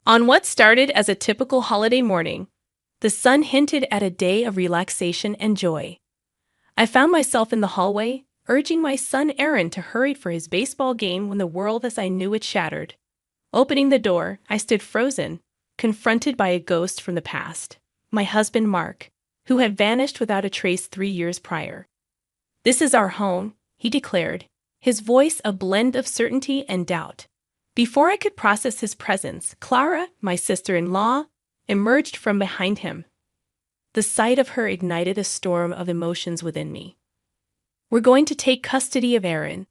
On what started as a typical holiday morning, the sun hinted at a day of relaxation and joy. I found myself in the hallway, urging my son Aaron to hurry for his baseball game when the world as I knew it shattered. Opening the door, I stood frozen, confronted by a ghost from the past, my husband Mark, who had vanished without a trace 3 years prior. "This is our home," he declared, his voice a blend of certainty and doubt. Before I could process his presence, Clara, my sister-in-law, emerged from behind him. The sight of her ignited a storm of emotions within me. "We're going to take custody of Aaron,"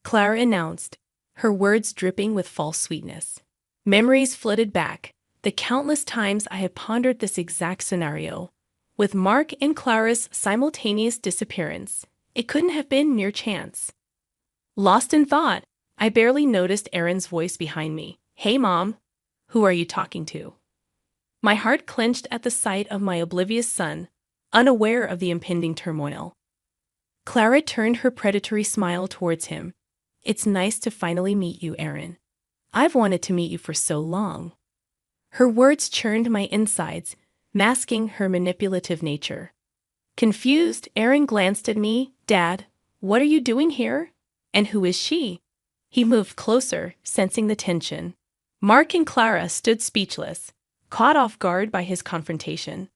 Clara announced, her words dripping with false sweetness. Memories flooded back, the countless times I had pondered this exact scenario. With Mark and Clara's simultaneous disappearance, it couldn't have been mere chance. Lost in thought, I barely noticed Aaron's voice behind me. "Hey, Mom, who are you talking to?" My heart clenched at the sight of my oblivious son, unaware of the impending turmoil. Clara turned her predatory smile towards him. "It's nice to finally meet you, Aaron. I've wanted to meet you for so long." Her words churned my insides, masking her manipulative nature. Confused, Aaron glanced at me. "Dad, what are you doing here? And who is she?" He moved closer, sensing the tension. Mark and Clara stood speechless, caught off guard by his confrontation.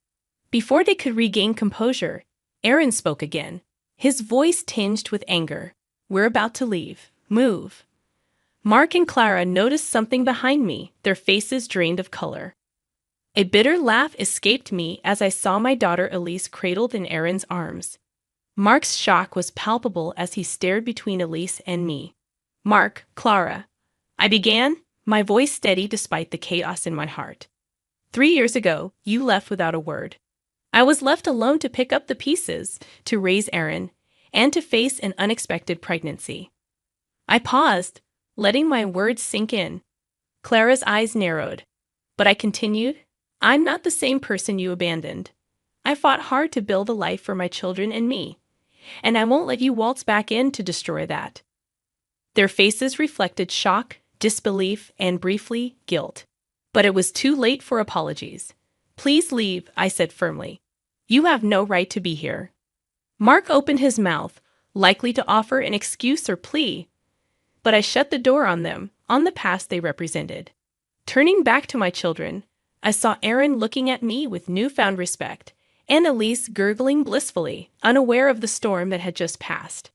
Before they could regain composure, Aaron spoke again, his voice tinged with anger. "We're about to leave. Move." Mark and Clara noticed something behind me, their faces drained of color. A bitter laugh escaped me as I saw my daughter Elise cradled in Aaron's arms. Mark's shock was palpable as he stared between Elise and me. "Mark, Clara," I began, my voice steady despite the chaos in my heart. "3 years ago, you left without a word. I was left alone to pick up the pieces, to raise Aaron, and to face an unexpected pregnancy." I paused, letting my words sink in. Clara's eyes narrowed, but I continued, "I'm not the same person you abandoned. I fought hard to build a life for my children and me, and I won't let you waltz back in to destroy that." Their faces reflected shock, disbelief, and briefly, guilt. But it was too late for apologies. "Please leave," I said firmly. "You have no right to be here." Mark opened his mouth, likely to offer an excuse or plea, but I shut the door on them, on the past they represented. Turning back to my children, I saw Aaron looking at me with newfound respect, and Elise gurgling blissfully, unaware of the storm that had just passed.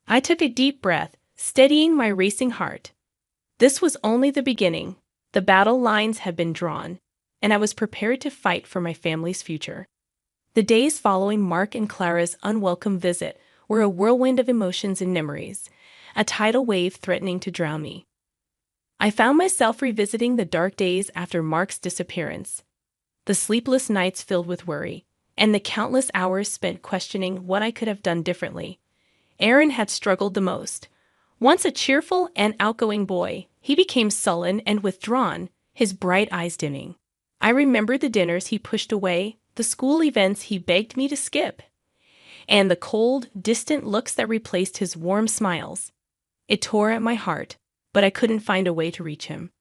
I took a deep breath, steadying my racing heart. This was only the beginning. The battle lines had been drawn, and I was prepared to fight for my family's future. The days following Mark and Clara's unwelcome visit were a whirlwind of emotions and memories, a tidal wave threatening to drown me. I found myself revisiting the dark days after Mark's disappearance, the sleepless nights filled with worry, and the countless hours spent questioning what I could have done differently. Aaron had struggled the most. Once a cheerful and outgoing boy, he became sullen and withdrawn, his bright eyes dimming. I remembered the dinners he pushed away, the school events he begged me to skip, and the cold, distant looks that replaced his warm smiles. It tore at my heart, but I couldn't find a way to reach him.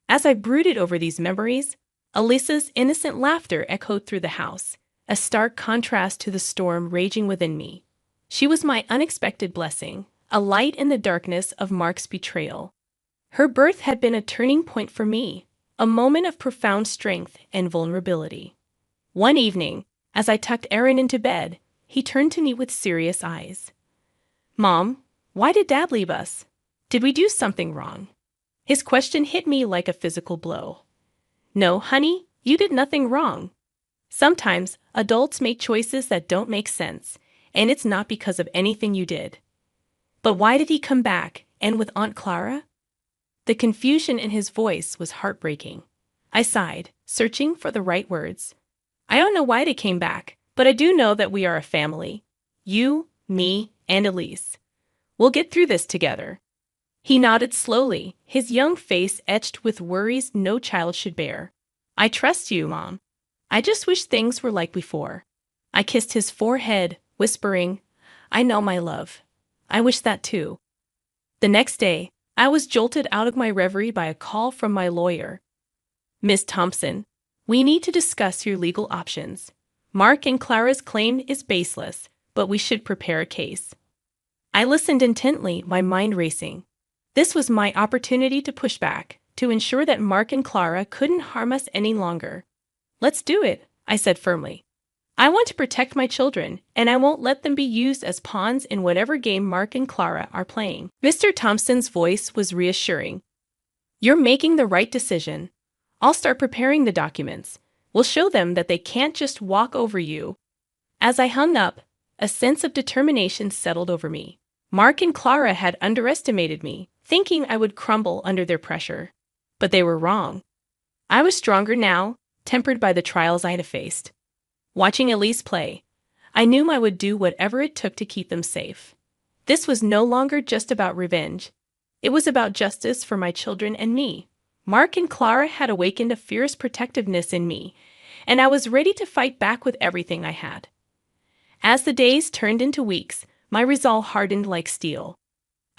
As I brooded over these memories, Elisa's innocent laughter echoed through the house, a stark contrast to the storm raging within me. She was my unexpected blessing, a light in the darkness of Mark's betrayal. Her birth had been a turning point for me, a moment of profound strength and vulnerability. One evening, as I tucked Aaron into bed, he turned to me with serious eyes. "Mom, why did Dad leave us? Did we do something wrong?" His question hit me like a physical blow. "No, honey, you did nothing wrong. Sometimes adults make choices that don't make sense, and it's not because of anything you did." "But why did he come back, and with Aunt Clara?" The confusion in his voice was heartbreaking. I sighed, searching for the right words. "I don't know why they came back, but I do know that we are a family. You, me, and Elise. We'll get through this together." He nodded slowly, his young face etched with worries no child should bear. "I trust you, Mom. I just wish things were like before." I kissed his forehead, whispering, "I know, my love. I wish that too." The next day, I was jolted out of my reverie by a call from my lawyer. Miss Thompson, we need to discuss your legal options. Mark and Clara's claim is baseless, but we should prepare a case. I listened intently, my mind racing. This was my opportunity to push back, to ensure that Mark and Clara couldn't harm us any longer. Let's do it, I said firmly. I want to protect my children, and I won't let them be used as pawns in whatever game Mark and Clara are playing. Mr. Thompson's voice was reassuring. You're making the right decision. I'll start preparing the documents. We'll show them that they can't just walk over you. As I hung up, a sense of determination settled over me. Mark and Clara had underestimated me, thinking I would crumble under their pressure. But they were wrong. I was stronger now, tempered by the trials I had faced. Watching Elise play, I knew I would do whatever it took to keep them safe. This was no longer just about revenge. It was about justice for my children and me. Mark and Clara had awakened a fierce protectiveness in me, and I was ready to fight back with everything I had. As the days turned into weeks, my resolve hardened like steel.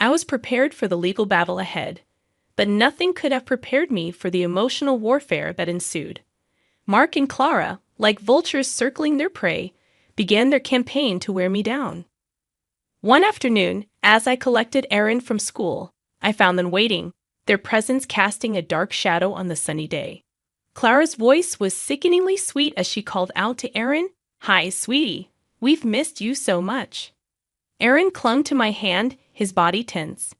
I was prepared for the legal battle ahead, but nothing could have prepared me for the emotional warfare that ensued. Mark and Clara, like vultures circling their prey, began their campaign to wear me down. One afternoon, as I collected Aaron from school, I found them waiting, their presence casting a dark shadow on the sunny day. Clara's voice was sickeningly sweet as she called out to Aaron, "Hi, sweetie. We've missed you so much." Aaron clung to my hand, his body tense.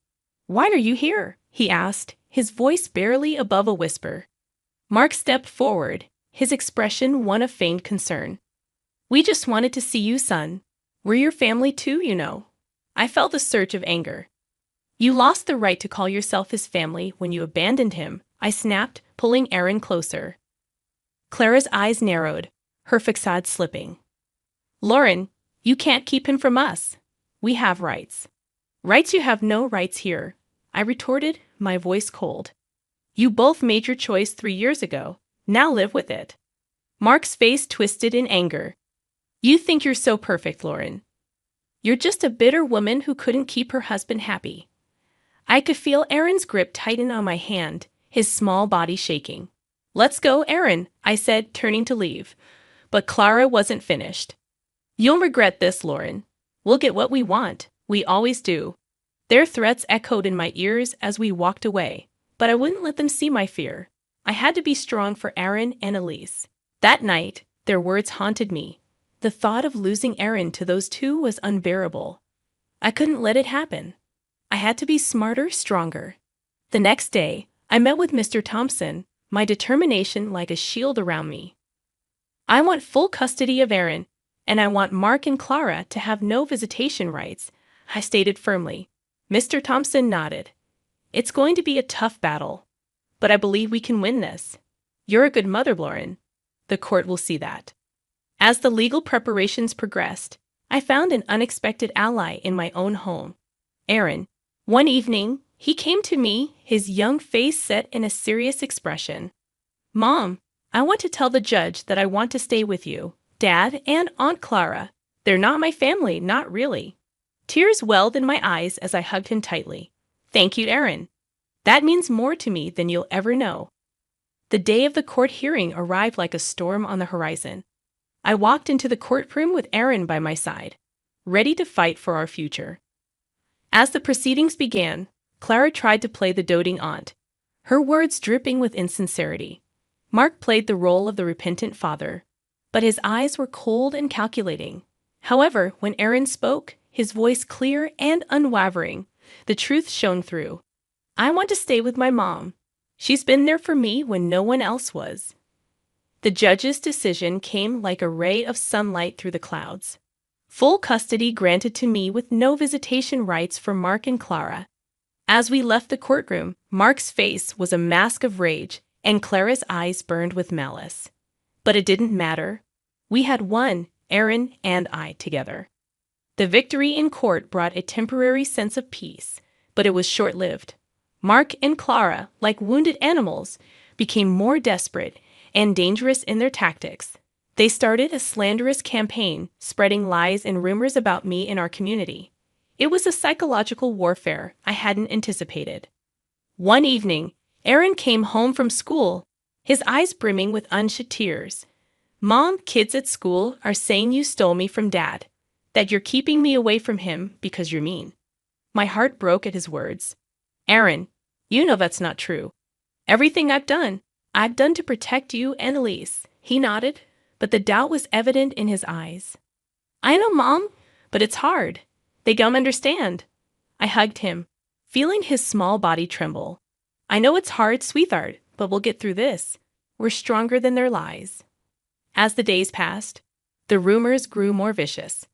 "Why are you here?" he asked, his voice barely above a whisper. Mark stepped forward, his expression one of feigned concern. "We just wanted to see you, son. We're your family too, you know." I felt a surge of anger. "You lost the right to call yourself his family when you abandoned him," I snapped, pulling Aaron closer. Clara's eyes narrowed, her facade slipping. "Lauren, you can't keep him from us. We have rights." "Rights? You have no rights here," I retorted, my voice cold. "You both made your choice 3 years ago. Now live with it." Mark's face twisted in anger. "You think you're so perfect, Lauren. You're just a bitter woman who couldn't keep her husband happy." I could feel Aaron's grip tighten on my hand, his small body shaking. "Let's go, Aaron," I said, turning to leave. But Clara wasn't finished. "You'll regret this, Lauren. We'll get what we want. We always do." Their threats echoed in my ears as we walked away, but I wouldn't let them see my fear. I had to be strong for Aaron and Elise. That night, their words haunted me. The thought of losing Aaron to those two was unbearable. I couldn't let it happen. I had to be smarter, stronger. The next day, I met with Mr. Thompson, my determination like a shield around me. "I want full custody of Aaron, and I want Mark and Clara to have no visitation rights," I stated firmly. Mr. Thompson nodded. "It's going to be a tough battle, but I believe we can win this. You're a good mother, Lauren. The court will see that." As the legal preparations progressed, I found an unexpected ally in my own home. Aaron. One evening, he came to me, his young face set in a serious expression. "Mom, I want to tell the judge that I want to stay with you, Dad and Aunt Clara. They're not my family, not really." Tears welled in my eyes as I hugged him tightly. "Thank you, Aaron. That means more to me than you'll ever know." The day of the court hearing arrived like a storm on the horizon. I walked into the courtroom with Aaron by my side, ready to fight for our future. As the proceedings began, Clara tried to play the doting aunt, her words dripping with insincerity. Mark played the role of the repentant father, but his eyes were cold and calculating. However, when Aaron spoke, his voice clear and unwavering, the truth shone through. "I want to stay with my mom. She's been there for me when no one else was." The judge's decision came like a ray of sunlight through the clouds. Full custody granted to me with no visitation rights for Mark and Clara. As we left the courtroom, Mark's face was a mask of rage, and Clara's eyes burned with malice. But it didn't matter. We had won, Aaron and I together. The victory in court brought a temporary sense of peace, but it was short-lived. Mark and Clara, like wounded animals, became more desperate and dangerous in their tactics. They started a slanderous campaign, spreading lies and rumors about me in our community. It was a psychological warfare I hadn't anticipated. One evening, Aaron came home from school, his eyes brimming with unshed tears. Mom, kids at school are saying you stole me from Dad, that you're keeping me away from him because you're mean. My heart broke at his words. Aaron, you know that's not true. Everything I've done to protect you and Elise. He nodded, but the doubt was evident in his eyes. I know, Mom, but it's hard. They don't understand. I hugged him, feeling his small body tremble. I know it's hard, sweetheart, but we'll get through this. We're stronger than their lies. As the days passed, the rumors grew more vicious.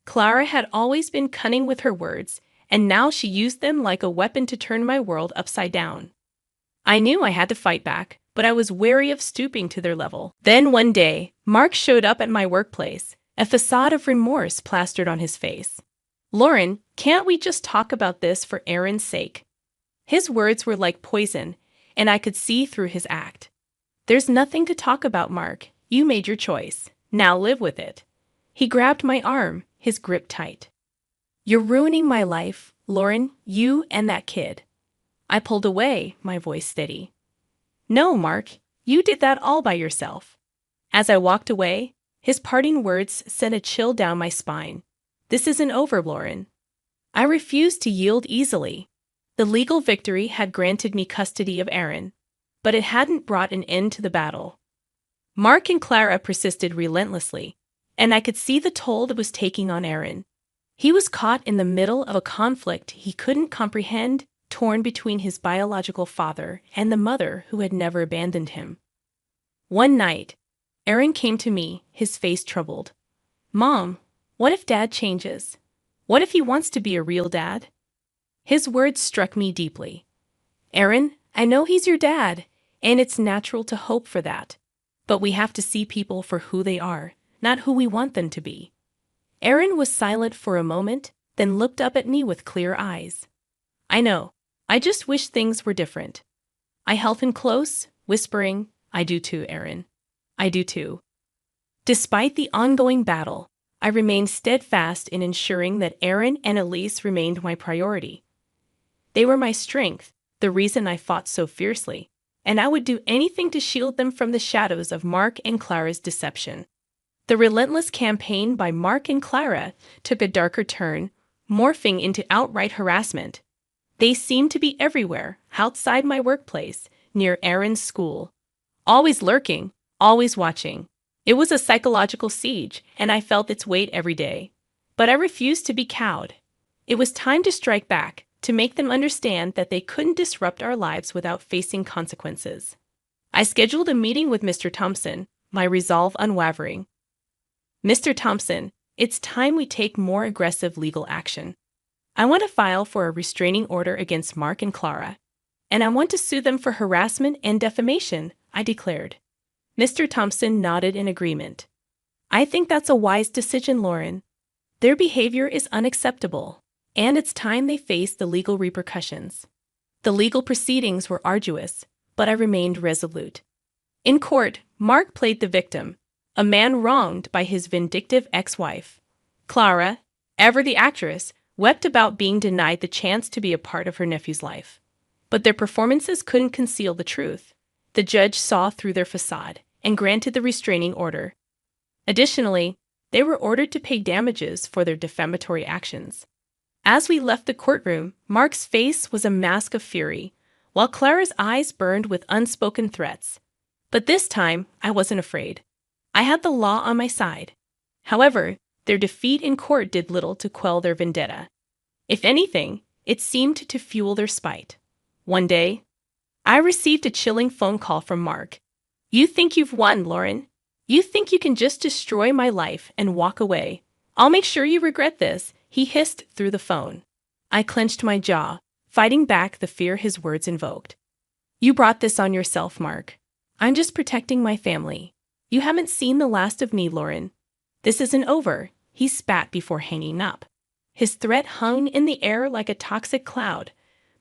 Clara had always been cunning with her words, and now she used them like a weapon to turn my world upside down. I knew I had to fight back, but I was wary of stooping to their level. Then one day, Mark showed up at my workplace, a facade of remorse plastered on his face. Lauren, can't we just talk about this for Aaron's sake? His words were like poison, and I could see through his act. There's nothing to talk about, Mark. You made your choice. Now live with it. He grabbed my arm, his grip tight. You're ruining my life, Lauren, you and that kid. I pulled away, my voice steady. No, Mark, you did that all by yourself. As I walked away, his parting words sent a chill down my spine. This isn't over, Lauren. I refused to yield easily. The legal victory had granted me custody of Aaron, but it hadn't brought an end to the battle. Mark and Clara persisted relentlessly, and I could see the toll it was taking on Aaron. He was caught in the middle of a conflict he couldn't comprehend, torn between his biological father and the mother who had never abandoned him. One night, Aaron came to me, his face troubled. Mom, what if Dad changes? What if he wants to be a real dad? His words struck me deeply. Aaron, I know he's your dad, and it's natural to hope for that. But we have to see people for who they are, not who we want them to be. Aaron was silent for a moment, then looked up at me with clear eyes. I know. I just wish things were different. I held him close, whispering, I do too, Aaron. I do too. Despite the ongoing battle, I remained steadfast in ensuring that Aaron and Elise remained my priority. They were my strength, the reason I fought so fiercely, and I would do anything to shield them from the shadows of Mark and Clara's deception. The relentless campaign by Mark and Clara took a darker turn, morphing into outright harassment. They seemed to be everywhere, outside my workplace, near Aaron's school. Always lurking, always watching. It was a psychological siege, and I felt its weight every day. But I refused to be cowed. It was time to strike back, to make them understand that they couldn't disrupt our lives without facing consequences. I scheduled a meeting with Mr. Thompson, my resolve unwavering. Mr. Thompson, it's time we take more aggressive legal action. I want to file for a restraining order against Mark and Clara, and I want to sue them for harassment and defamation, I declared. Mr. Thompson nodded in agreement. I think that's a wise decision, Lauren. Their behavior is unacceptable, and it's time they face the legal repercussions. The legal proceedings were arduous, but I remained resolute. In court, Mark played the victim, a man wronged by his vindictive ex-wife. Clara, ever the actress, wept about being denied the chance to be a part of her nephew's life. But their performances couldn't conceal the truth. The judge saw through their facade and granted the restraining order. Additionally, they were ordered to pay damages for their defamatory actions. As we left the courtroom, Mark's face was a mask of fury, while Clara's eyes burned with unspoken threats. But this time, I wasn't afraid. I had the law on my side. However, their defeat in court did little to quell their vendetta. If anything, it seemed to fuel their spite. One day, I received a chilling phone call from Mark. You think you've won, Lauren? You think you can just destroy my life and walk away? I'll make sure you regret this, he hissed through the phone. I clenched my jaw, fighting back the fear his words invoked. You brought this on yourself, Mark. I'm just protecting my family. You haven't seen the last of me, Lauren. This isn't over, he spat before hanging up. His threat hung in the air like a toxic cloud,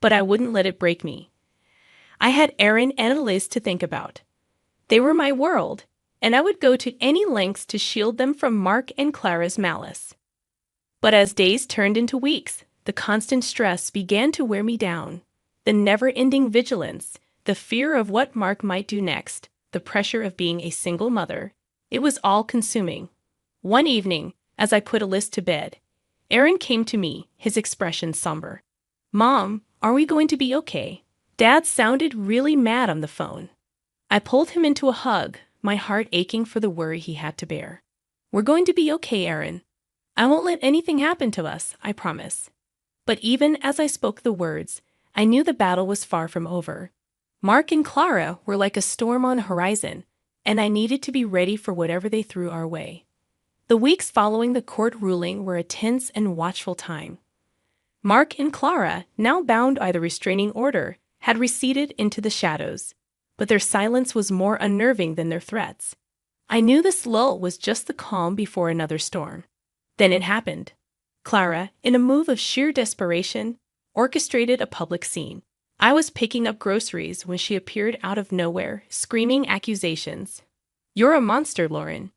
but I wouldn't let it break me. I had Aaron and Elise to think about. They were my world, and I would go to any lengths to shield them from Mark and Clara's malice. But as days turned into weeks, the constant stress began to wear me down. The never-ending vigilance, the fear of what Mark might do next, the pressure of being a single mother. It was all-consuming. One evening, as I put a list to bed, Aaron came to me, his expression somber. "Mom, are we going to be okay?" Dad sounded really mad on the phone. I pulled him into a hug, my heart aching for the worry he had to bear. "We're going to be okay, Aaron. I won't let anything happen to us, I promise." But even as I spoke the words, I knew the battle was far from over. Mark and Clara were like a storm on the horizon, and I needed to be ready for whatever they threw our way. The weeks following the court ruling were a tense and watchful time. Mark and Clara, now bound by the restraining order, had receded into the shadows, but their silence was more unnerving than their threats. I knew this lull was just the calm before another storm. Then it happened. Clara, in a move of sheer desperation, orchestrated a public scene. I was picking up groceries when she appeared out of nowhere, screaming accusations. "You're a monster, Lauren.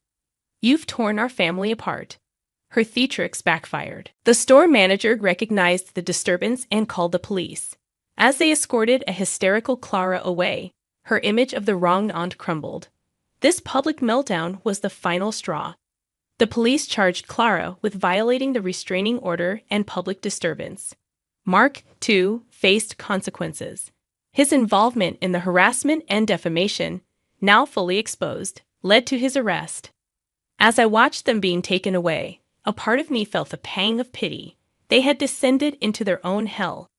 You've torn our family apart." Her theatrics backfired. The store manager recognized the disturbance and called the police. As they escorted a hysterical Clara away, her image of the wronged aunt crumbled. This public meltdown was the final straw. The police charged Clara with violating the restraining order and public disturbance. Mark, too, faced consequences. His involvement in the harassment and defamation, now fully exposed, led to his arrest. As I watched them being taken away, a part of me felt a pang of pity. They had descended into their own hell,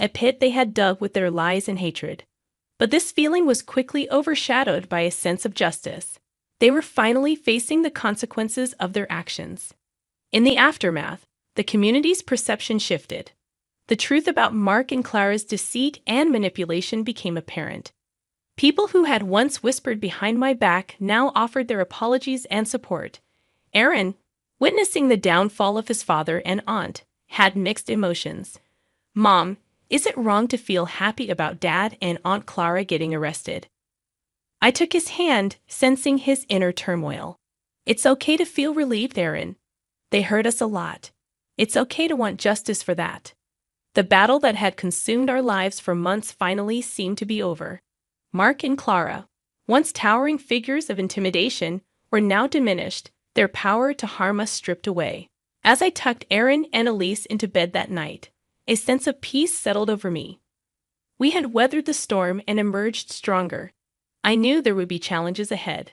a pit they had dug with their lies and hatred. But this feeling was quickly overshadowed by a sense of justice. They were finally facing the consequences of their actions. In the aftermath, the community's perception shifted. The truth about Mark and Clara's deceit and manipulation became apparent. People who had once whispered behind my back now offered their apologies and support. Aaron, witnessing the downfall of his father and aunt, had mixed emotions. "Mom, is it wrong to feel happy about Dad and Aunt Clara getting arrested?" I took his hand, sensing his inner turmoil. "It's okay to feel relieved, Aaron. They hurt us a lot. It's okay to want justice for that." The battle that had consumed our lives for months finally seemed to be over. Mark and Clara, once towering figures of intimidation, were now diminished, their power to harm us stripped away. As I tucked Aaron and Elise into bed that night, a sense of peace settled over me. We had weathered the storm and emerged stronger. I knew there would be challenges ahead,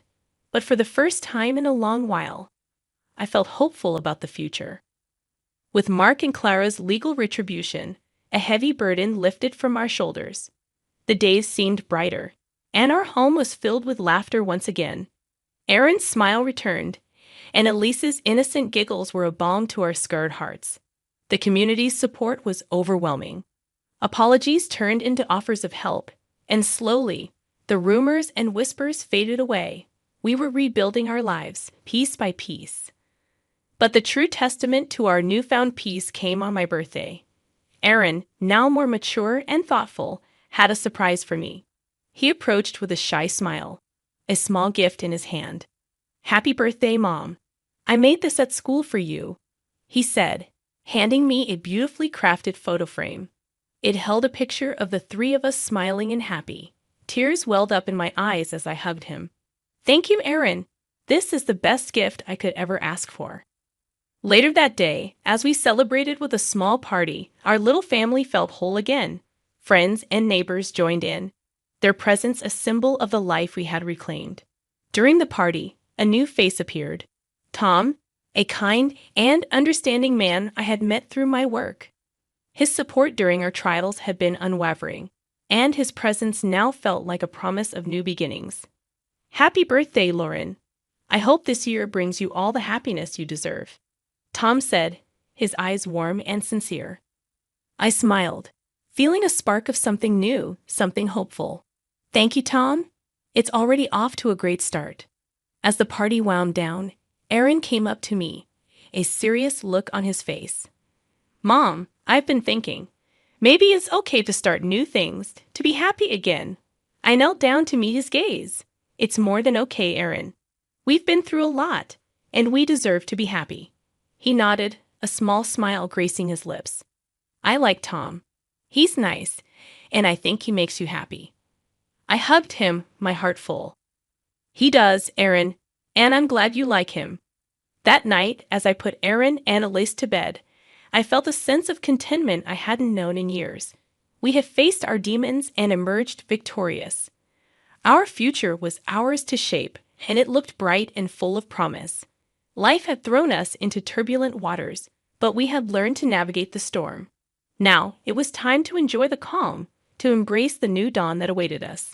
but for the first time in a long while, I felt hopeful about the future. With Mark and Clara's legal retribution, a heavy burden lifted from our shoulders. The days seemed brighter, and our home was filled with laughter once again. Aaron's smile returned, and Elise's innocent giggles were a balm to our scarred hearts. The community's support was overwhelming. Apologies turned into offers of help, and slowly, the rumors and whispers faded away. We were rebuilding our lives, piece by piece. But the true testament to our newfound peace came on my birthday. Aaron, now more mature and thoughtful, had a surprise for me. He approached with a shy smile, a small gift in his hand. "Happy birthday, Mom. I made this at school for you," he said, handing me a beautifully crafted photo frame. It held a picture of the three of us smiling and happy. Tears welled up in my eyes as I hugged him. "Thank you, Aaron. This is the best gift I could ever ask for." Later that day, as we celebrated with a small party, our little family felt whole again. Friends and neighbors joined in, their presence a symbol of the life we had reclaimed. During the party, a new face appeared. Tom, a kind and understanding man I had met through my work. His support during our trials had been unwavering, and his presence now felt like a promise of new beginnings. "Happy birthday, Lauren. I hope this year brings you all the happiness you deserve," Tom said, his eyes warm and sincere. I smiled, feeling a spark of something new, something hopeful. "Thank you, Tom. It's already off to a great start." As the party wound down, Aaron came up to me, a serious look on his face. "Mom, I've been thinking. Maybe it's okay to start new things, to be happy again." I knelt down to meet his gaze. "It's more than okay, Aaron. We've been through a lot, and we deserve to be happy." He nodded, a small smile gracing his lips. "I like Tom. He's nice, and I think he makes you happy." I hugged him, my heart full. He does, Aaron, and I'm glad you like him. That night, as I put Aaron and Elise to bed, I felt a sense of contentment I hadn't known in years. We had faced our demons and emerged victorious. Our future was ours to shape, and it looked bright and full of promise. Life had thrown us into turbulent waters, but we had learned to navigate the storm. Now, it was time to enjoy the calm, to embrace the new dawn that awaited us.